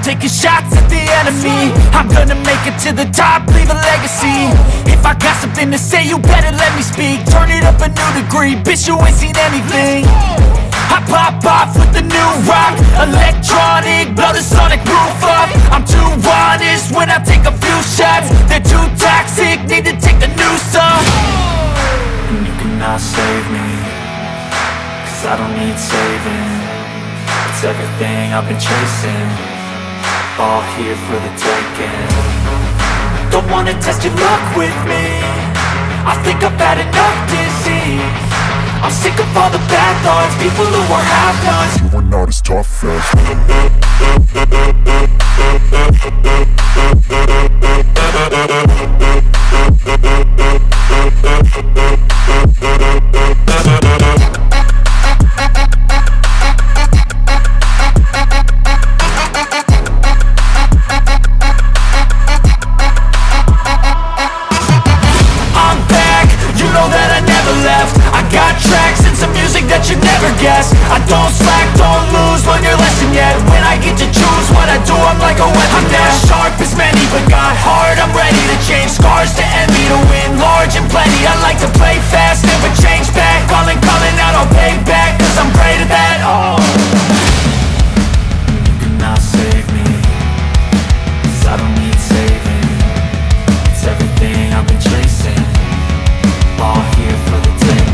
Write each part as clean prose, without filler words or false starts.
taking shots at the enemy. I'm gonna make it to the top, leave a legacy. If I got something to say, you better let me speak. Turn it up a new degree, bitch, you ain't seen anything. I pop off with the new rock, electronic, blow the sonic roof up. I'm too honest when I take a few shots. They're too toxic, need to take the noose off. And you cannot save me, cause I don't need saving. It's everything I've been chasing, all here for the taking. Don't wanna test your luck with me, I think I've had enough disease. I'm sick of all the bad thoughts, people who are half-nots. You are not as tough as I don't slack, don't lose, learn your lesson yet. When I get to choose what I do, I'm like a weapon. I'm not sharp as many, but got hard. I'm ready to change scars to envy, to win large and plenty. I like to play fast, never change back. Calling out, I'll pay back, cause I'm great at that. Oh, you cannot save me, cause I don't need saving. It's everything I've been chasing, all here for the taking.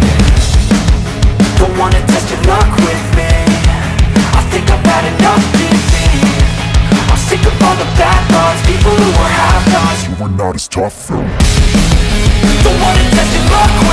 Don't wanna test your luck with me, I think I've had enough disease. I'm sick of all the bad thoughts, people who are half-nots. You are not as tough though. Don't wanna test your luck with me,